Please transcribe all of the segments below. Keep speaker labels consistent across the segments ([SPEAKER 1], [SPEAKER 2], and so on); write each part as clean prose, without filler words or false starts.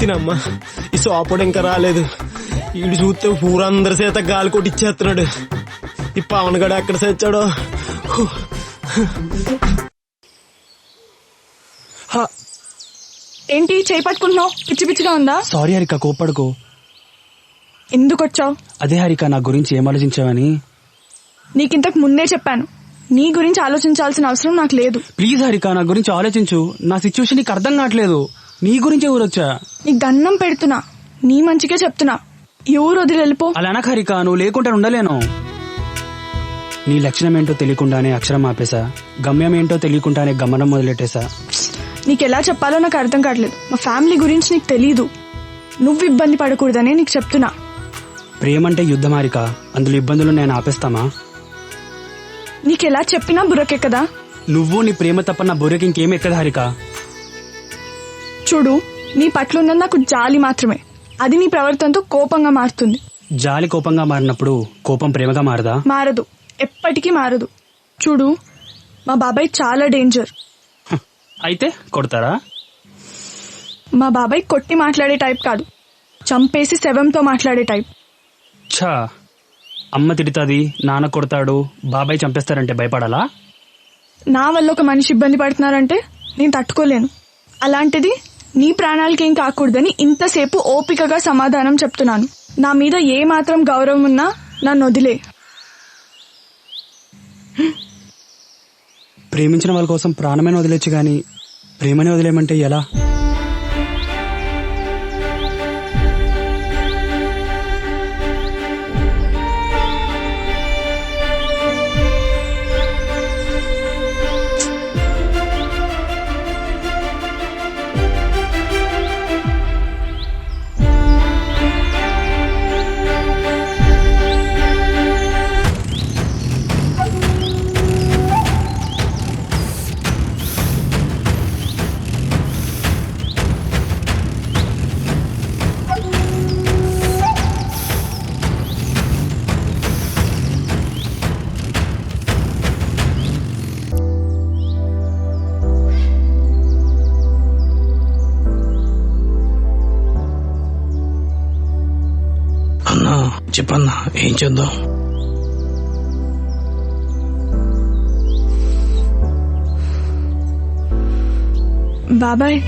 [SPEAKER 1] తినమ్మా ఈ సోపడు ఇంకా రాలేదు. ఈడు చూస్తే ఊరందరి చేత గాలి కొట్టిచ్చేస్తున్నాడు. ఈ పవన్ గడు ఎక్కడ తెచ్చాడో.
[SPEAKER 2] ఏంటి చేయి పట్టుకుంటున్నావు? పిచ్చి పిచ్చిగా ఉందా?
[SPEAKER 3] సారీ హరిక, కోప్పడుకో.
[SPEAKER 2] ఎందుకు వచ్చావు?
[SPEAKER 3] అదే హరిక, నా గురించి ఏం ఆలోచించావని.
[SPEAKER 2] నీకింతకు ముందే చెప్పాను, నీ గురించి ఆలోచించాల్సిన అవసరం నాకు లేదు.
[SPEAKER 3] ప్లీజ్ హరిక, నా గురించి ఆలోచించు. నా సిచ్యువేషన్ నీకు అర్థం కావట్లేదు. నీ గురించే ఊరొచ్చా.
[SPEAKER 2] నీకు దండం పెడుతున్నా, నీ మంచిగా చెప్తున్నా, ఈ ఊరు వదిలి వెళ్ళిపో.
[SPEAKER 3] అలా అనక హరిక, నువ్వు లేకుండా ఉండలేను. నీ లక్షణం ఏంటో తెలియకుండానే అక్షరం ఆపేశా, గమ్యం ఏంటో తెలియకుండానే గమనం మొదలెట్టేశా.
[SPEAKER 2] నీకెలా చెప్పాలో నాకు అర్థం కావట్లేదు. మా ఫ్యామిలీ గురించి నీకు తెలీదు. నువ్వు ఇబ్బంది పడకూడదని నీకు చెప్తున్నా.
[SPEAKER 3] ప్రేమంటే యుద్ధం హరిక, అందులో ఇబ్బందులు నేను ఆపేస్తామా?
[SPEAKER 2] నీకెలా చెప్పినా బుర్రకెక్కదా?
[SPEAKER 3] నువ్వు నీ ప్రేమ తప్ప నా బుర్రకి ఇంకేం ఎక్కదా హరిక.
[SPEAKER 2] చూడు, నీ పట్ల ఉన్నది నాకు జాలి మాత్రమే. అది నీ ప్రవర్తనతో కోపంగా మారుతుంది.
[SPEAKER 3] జాలి కోపంగా మారినప్పుడు కోపం ప్రేమగా మారదా?
[SPEAKER 2] మారదు, ఎప్పటికీ మారదు. చూడు, మా బాబాయ్ చాలా డేంజర్.
[SPEAKER 3] అయితే కొడతారా?
[SPEAKER 2] మా బాబాయ్ కొట్టి మాట్లాడే టైప్ కాదు, చంపేసి శవంతో మాట్లాడే టైప్.
[SPEAKER 3] ఛా, అమ్మ తిడుతుంది, నాన్న కొడతాడు, బాబాయ్ చంపేస్తారంటే భయపడాలా?
[SPEAKER 2] నా వల్ల ఒక మనిషి ఇబ్బంది పడుతున్నారంటే నేను తట్టుకోలేను. అలాంటిది నీ ప్రాణాలకి ఏం కాకూడదని ఇంతసేపు ఓపికగా సమాధానం చెప్తున్నాను. నా మీద ఏ మాత్రం గౌరవం ఉన్నా నన్ను వదిలే.
[SPEAKER 3] ప్రేమించిన వాళ్ళ కోసం ప్రాణమైన వదిలేచ్చు గాని ప్రేమని వదిలేయమంటే ఎలా?
[SPEAKER 1] చెప్పన్నా, ఏం చేద్దాం?
[SPEAKER 2] బాబాయ్,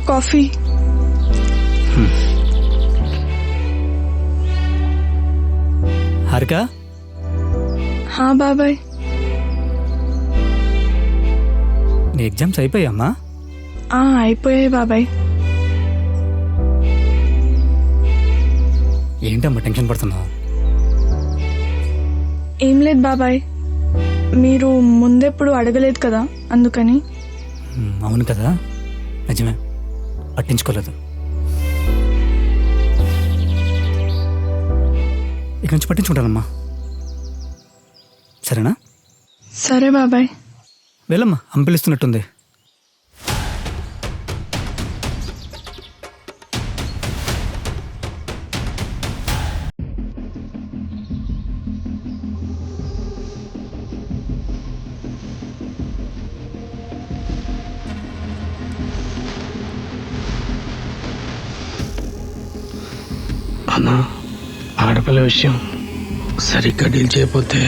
[SPEAKER 2] కాఫీ.
[SPEAKER 3] హారిక,
[SPEAKER 2] హా బాబాయ్.
[SPEAKER 3] నీ ఎగ్జామ్స్ అయిపోయామ్మా?
[SPEAKER 2] అయిపోయాయి బాబాయ్.
[SPEAKER 3] ఏంటమ్మా టెన్షన్ పడుతున్నావు?
[SPEAKER 2] ఏం లేదు బాబాయ్, మీరు ముందెప్పుడు అడగలేదు కదా, అందుకని.
[SPEAKER 3] అవును కదా, నిజమే, పట్టించుకోలేదు. ఇక నుంచి పట్టించుకుంటానమ్మా, సరేనా?
[SPEAKER 2] సరే బాబాయ్.
[SPEAKER 3] వెళ్ళమ్మా, అమ్మ పిలుస్తున్నట్టుంది.
[SPEAKER 1] అన్నా, ఆడపిల్ల విషయం సరిగ్గా డీల్ చేయకపోతే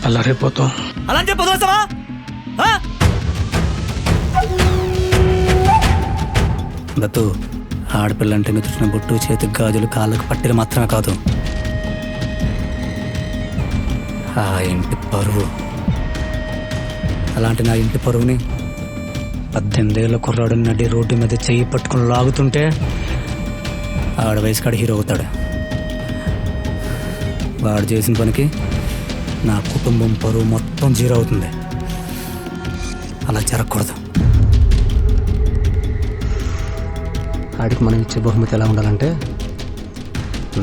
[SPEAKER 1] అల్లరైపోతాం.
[SPEAKER 3] అలా చెప్పదోస్తావా? దత్తు, ఆడపిల్లంటే నుదుటిన బొట్టు, చేతికి గాజులు, కాళ్ళకు పట్టీలు మాత్రమే కాదు, ఆ ఇంటి పరువు. అలాంటి నా ఇంటి పరువుని 18 ఏళ్ల కుర్రాడు నడి రోడ్డు మీద చెయ్యి పట్టుకుని లాగుతుంటే ఆడ వయసుకాడు హీరో అవుతాడు. వాడు చేసిన పనికి నా కుటుంబం పరువు మొత్తం జీరో అవుతుంది. అలా జరగకూడదు. ఆడికి మనం ఇచ్చే బహుమతి ఎలా ఉండాలంటే,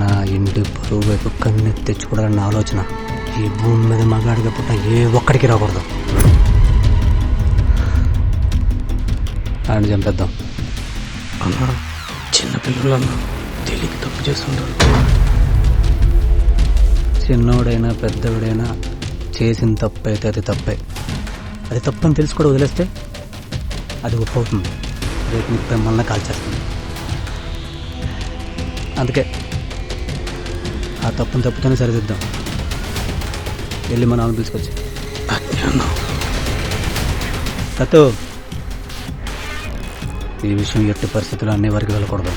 [SPEAKER 3] నా ఇంటి పరువు వైపు కన్నెత్తి తెచ్చుకోవాలన్న ఆలోచన ఈ భూమి మీద మగాడిగా పుట్ట ఏ ఒక్కడికి రాకూడదు. ఆడిని చంపేద్దాం.
[SPEAKER 1] అన్నా, చిన్నపిల్లలన్నా తెలియక తప్పు చేస్తుంటారు.
[SPEAKER 3] చిన్నోడైనా పెద్దోడైనా చేసిన తప్పు అయితే అది తప్పే. అది తప్పని తెలిసి కూడా వదిలేస్తే అది ఒప్పవుతుంది. రేపు నీకు మళ్ళీ కాల్చేస్తుంది. అందుకే ఆ తప్పుని తప్పుతోనే సరిదిద్దాం. వెళ్ళి మా నాన్న పిలుచుకొచ్చి సత్తు ఈ విషయం ఎట్టి పరిస్థితుల్లో అన్ని వరకు వెళ్ళకూడదు.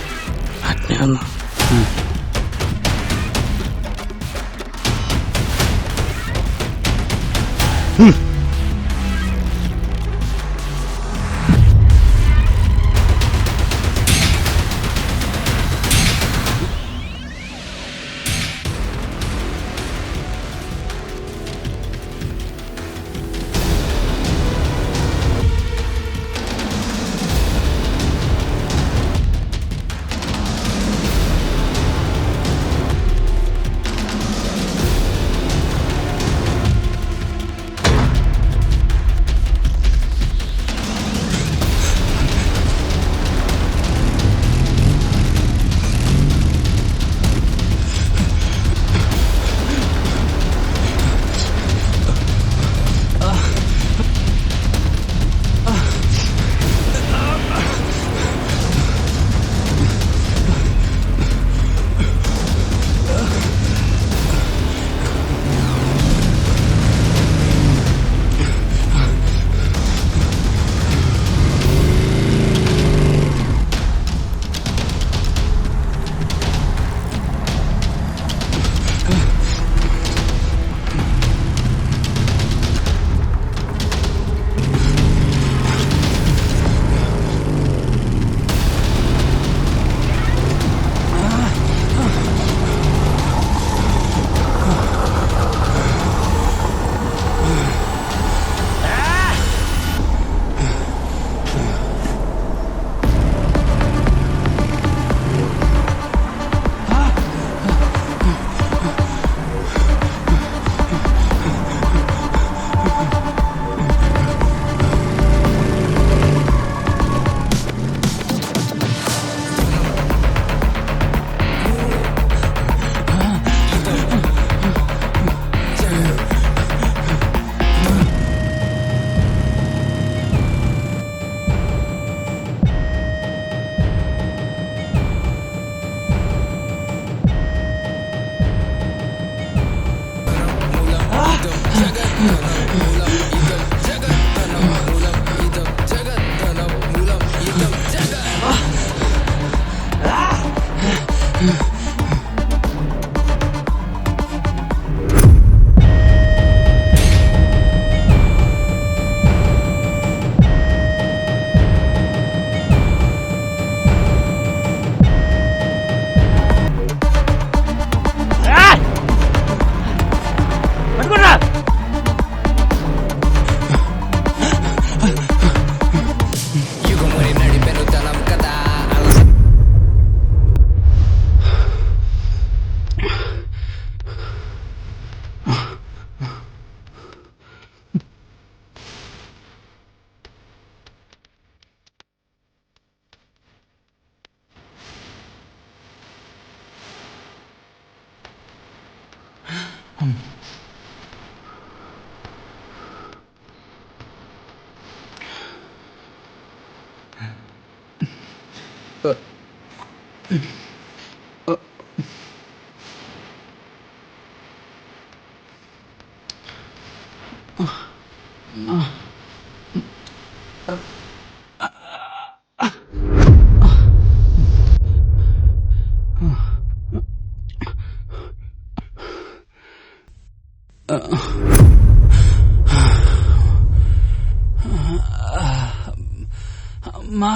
[SPEAKER 4] అమ్మా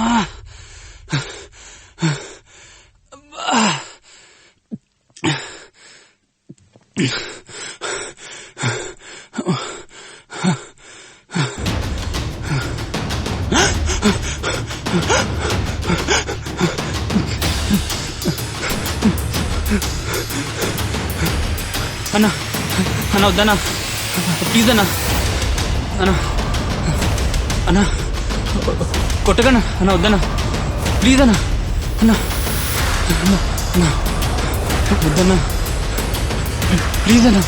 [SPEAKER 4] అన్నా అన్నా వద్దన్నా ప్లీజ్ అన్నా అన్నా అన్నా కొట్టగన్నా అన్నా వద్దన్నా ప్లీజ్ అన్నా అన్నా అన్నా అన్నా వద్దన్నా ప్లీజ్ అన్నా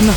[SPEAKER 4] అన్నా